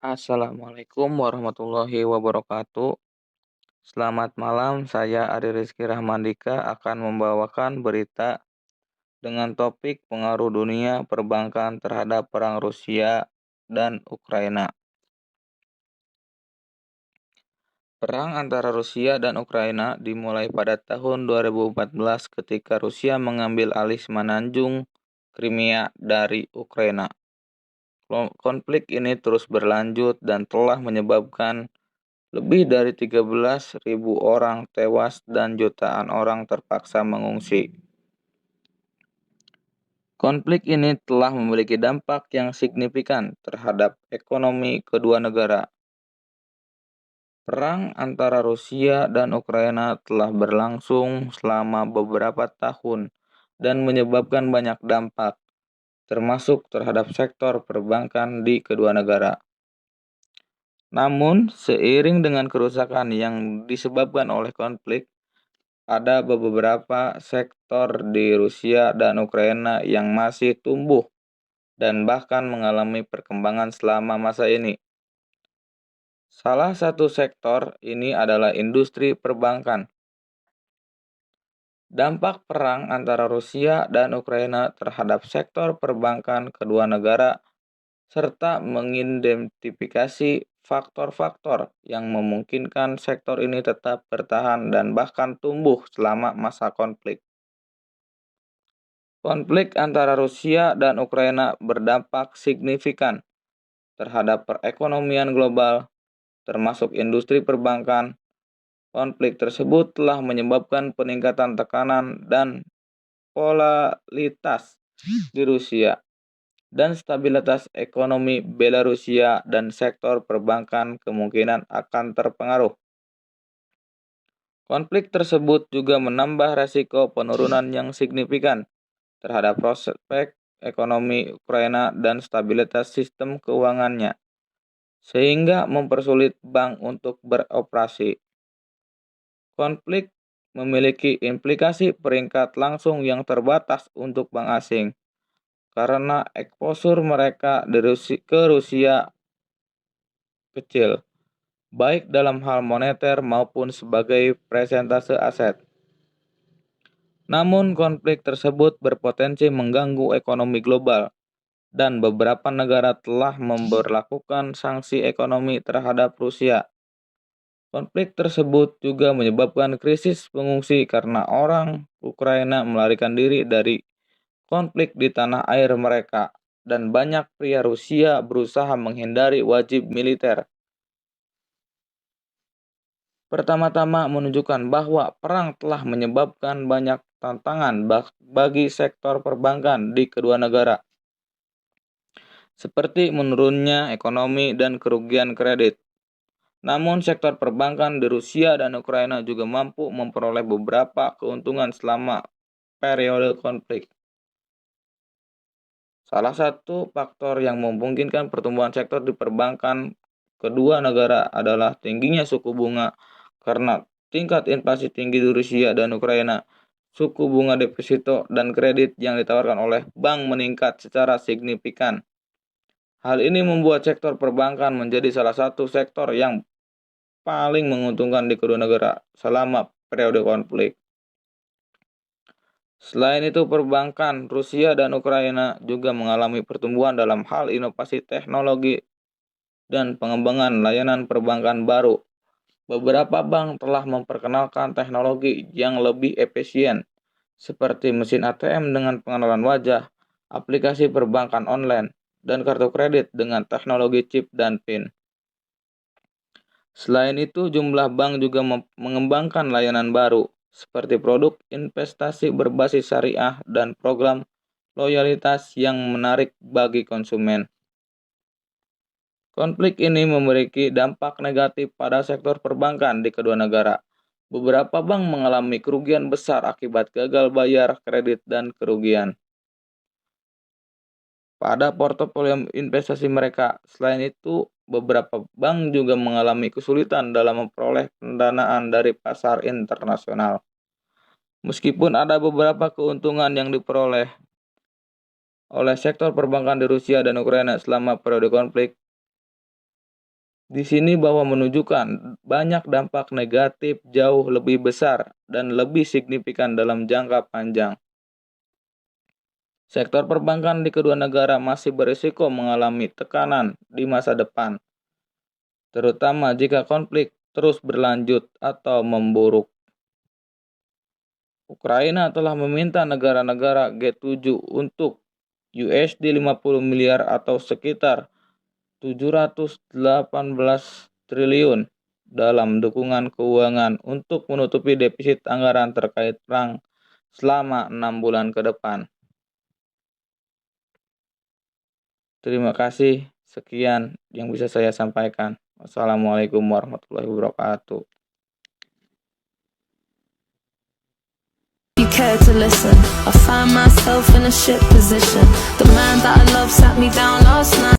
Assalamualaikum warahmatullahi wabarakatuh. Selamat malam, saya Ari Rizky Rahmandika akan membawakan berita dengan topik pengaruh dunia perbankan terhadap perang Rusia dan Ukraina. Perang antara Rusia dan Ukraina dimulai pada tahun 2014 ketika Rusia mengambil alih semenanjung Crimea dari Ukraina. Konflik ini terus berlanjut dan telah menyebabkan lebih dari 13.000 orang tewas dan jutaan orang terpaksa mengungsi. Konflik ini telah memiliki dampak yang signifikan terhadap ekonomi kedua negara. Perang antara Rusia dan Ukraina telah berlangsung selama beberapa tahun dan menyebabkan banyak dampak, termasuk terhadap sektor perbankan di kedua negara. Namun, seiring dengan kerusakan yang disebabkan oleh konflik, ada beberapa sektor di Rusia dan Ukraina yang masih tumbuh dan bahkan mengalami perkembangan selama masa ini. Salah satu sektor ini adalah industri perbankan. Dampak perang antara Rusia dan Ukraina terhadap sektor perbankan kedua negara serta mengidentifikasi faktor-faktor yang memungkinkan sektor ini tetap bertahan dan bahkan tumbuh selama masa konflik. Konflik antara Rusia dan Ukraina berdampak signifikan terhadap perekonomian global, termasuk industri perbankan. Konflik tersebut telah menyebabkan peningkatan tekanan dan volatilitas di Rusia dan stabilitas ekonomi Belarusia dan sektor perbankan kemungkinan akan terpengaruh. Konflik tersebut juga menambah resiko penurunan yang signifikan terhadap prospek ekonomi Ukraina dan stabilitas sistem keuangannya, sehingga mempersulit bank untuk beroperasi. Konflik memiliki implikasi peringkat langsung yang terbatas untuk bank asing, karena eksposur mereka ke Rusia kecil, baik dalam hal moneter maupun sebagai presentase aset. Namun konflik tersebut berpotensi mengganggu ekonomi global, dan beberapa negara telah memberlakukan sanksi ekonomi terhadap Rusia. Konflik tersebut juga menyebabkan krisis pengungsi karena orang Ukraina melarikan diri dari konflik di tanah air mereka, dan banyak pria Rusia berusaha menghindari wajib militer. Pertama-tama menunjukkan bahwa perang telah menyebabkan banyak tantangan bagi sektor perbankan di kedua negara, seperti menurunnya ekonomi dan kerugian kredit. Namun sektor perbankan di Rusia dan Ukraina juga mampu memperoleh beberapa keuntungan selama periode konflik. Salah satu faktor yang memungkinkan pertumbuhan sektor di perbankan kedua negara adalah tingginya suku bunga karena tingkat inflasi tinggi di Rusia dan Ukraina. Suku bunga deposito dan kredit yang ditawarkan oleh bank meningkat secara signifikan. Hal ini membuat sektor perbankan menjadi salah satu sektor yang paling menguntungkan di kedua negara selama periode konflik. Selain itu, perbankan Rusia dan Ukraina juga mengalami pertumbuhan dalam hal inovasi teknologi dan pengembangan layanan perbankan baru. Beberapa bank telah memperkenalkan teknologi yang lebih efisien, seperti mesin ATM dengan pengenalan wajah, aplikasi perbankan online, dan kartu kredit dengan teknologi chip dan PIN. Selain itu, jumlah bank juga mengembangkan layanan baru, seperti produk investasi berbasis syariah dan program loyalitas yang menarik bagi konsumen. Konflik ini memiliki dampak negatif pada sektor perbankan di kedua negara. Beberapa bank mengalami kerugian besar akibat gagal bayar kredit dan kerugian pada portofolio investasi mereka. Selain itu, beberapa bank juga mengalami kesulitan dalam memperoleh pendanaan dari pasar internasional. Meskipun ada beberapa keuntungan yang diperoleh oleh sektor perbankan di Rusia dan Ukraina selama periode konflik, Di sini bahwa menunjukkan banyak dampak negatif jauh lebih besar dan lebih signifikan dalam jangka panjang. Sektor perbankan di kedua negara masih berisiko mengalami tekanan di masa depan, terutama jika konflik terus berlanjut atau memburuk. Ukraina telah meminta negara-negara G7 untuk USD 50 miliar atau sekitar 718 triliun dalam dukungan keuangan untuk menutupi defisit anggaran terkait perang selama 6 bulan ke depan. Terima kasih. Sekian yang bisa saya sampaikan. Wassalamualaikum warahmatullahi wabarakatuh. You care to listen. I find myself in a shit position. The man that I love sat me down last night.